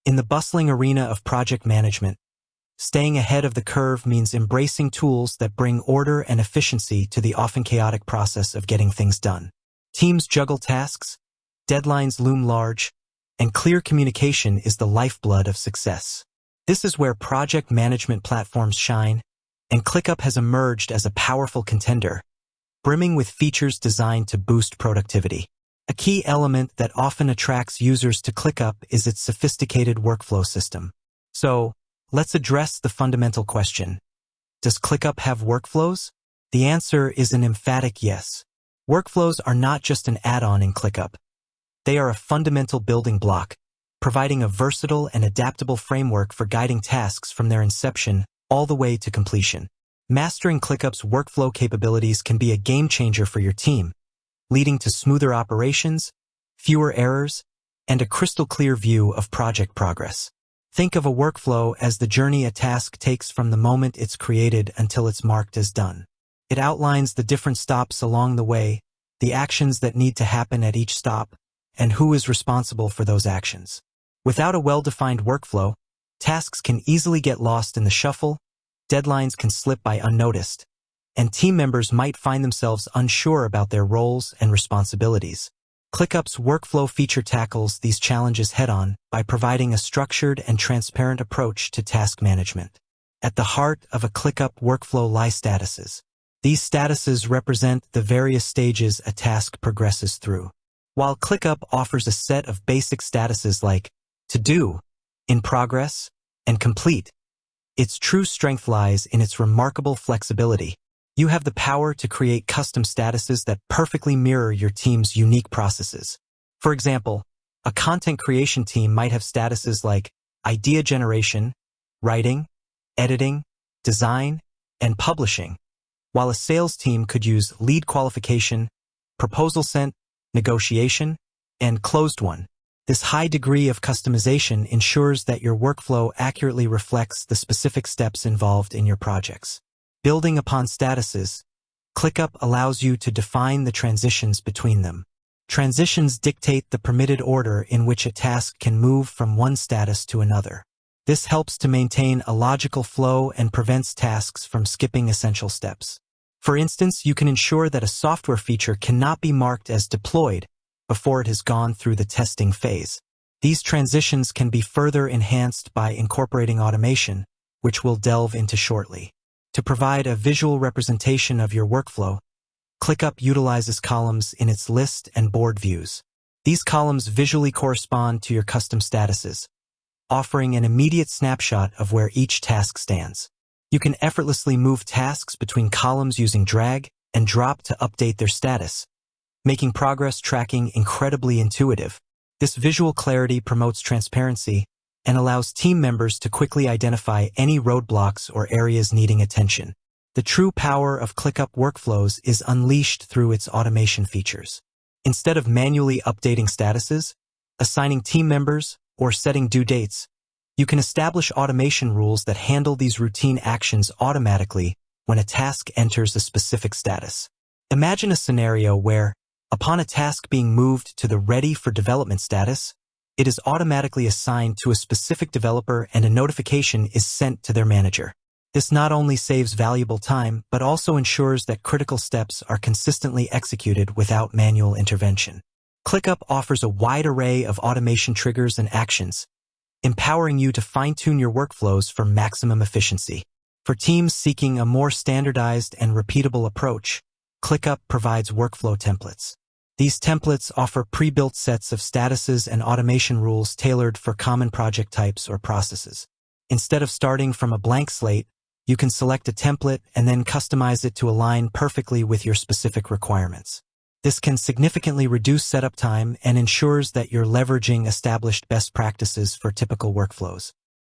In the bustling arena of project management, staying ahead of the curve means embracing tools that bring order and efficiency to the often chaotic process of getting things done. Teams juggle tasks, deadlines loom large, and clear communication is the lifeblood of success. This is where project management platforms shine, and ClickUp has emerged as a powerful contender, brimming with features designed to boost productivity. A key element that often attracts users to ClickUp is its sophisticated workflow system. So, let's address the fundamental question. Does ClickUp have workflows? The answer is an emphatic yes. Workflows are not just an add-on in ClickUp. They are a fundamental building block, providing a versatile and adaptable framework for guiding tasks from their inception all the way to completion. Mastering ClickUp's workflow capabilities can be a game-changer for your team, leading to smoother operations, fewer errors, and a crystal-clear view of project progress. Think of a workflow as the journey a task takes from the moment it's created until it's marked as done. It outlines the different stops along the way, the actions that need to happen at each stop, and who is responsible for those actions. Without a well-defined workflow, tasks can easily get lost in the shuffle, deadlines can slip by unnoticed, and team members might find themselves unsure about their roles and responsibilities. ClickUp's workflow feature tackles these challenges head-on by providing a structured and transparent approach to task management. At the heart of a ClickUp workflow lie statuses. These statuses represent the various stages a task progresses through. While ClickUp offers a set of basic statuses like to do, in progress, and complete, its true strength lies in its remarkable flexibility. You have the power to create custom statuses that perfectly mirror your team's unique processes. For example, a content creation team might have statuses like idea generation, writing, editing, design, and publishing, while a sales team could use lead qualification, proposal sent, negotiation, and closed won. This high degree of customization ensures that your workflow accurately reflects the specific steps involved in your projects. Building upon statuses, ClickUp allows you to define the transitions between them. Transitions dictate the permitted order in which a task can move from one status to another. This helps to maintain a logical flow and prevents tasks from skipping essential steps. For instance, you can ensure that a software feature cannot be marked as deployed before it has gone through the testing phase. These transitions can be further enhanced by incorporating automation, which we'll delve into shortly. To provide a visual representation of your workflow, ClickUp utilizes columns in its list and board views. These columns visually correspond to your custom statuses, offering an immediate snapshot of where each task stands. You can effortlessly move tasks between columns using drag and drop to update their status, making progress tracking incredibly intuitive. This visual clarity promotes transparency and allows team members to quickly identify any roadblocks or areas needing attention. The true power of ClickUp workflows is unleashed through its automation features. Instead of manually updating statuses, assigning team members, or setting due dates, you can establish automation rules that handle these routine actions automatically when a task enters a specific status. Imagine a scenario where, upon a task being moved to the ready for development status, it is automatically assigned to a specific developer and a notification is sent to their manager. This not only saves valuable time, but also ensures that critical steps are consistently executed without manual intervention. ClickUp offers a wide array of automation triggers and actions, empowering you to fine-tune your workflows for maximum efficiency. For teams seeking a more standardized and repeatable approach, ClickUp provides workflow templates. These templates offer pre-built sets of statuses and automation rules tailored for common project types or processes. Instead of starting from a blank slate, you can select a template and then customize it to align perfectly with your specific requirements. This can significantly reduce setup time and ensures that you're leveraging established best practices for typical workflows.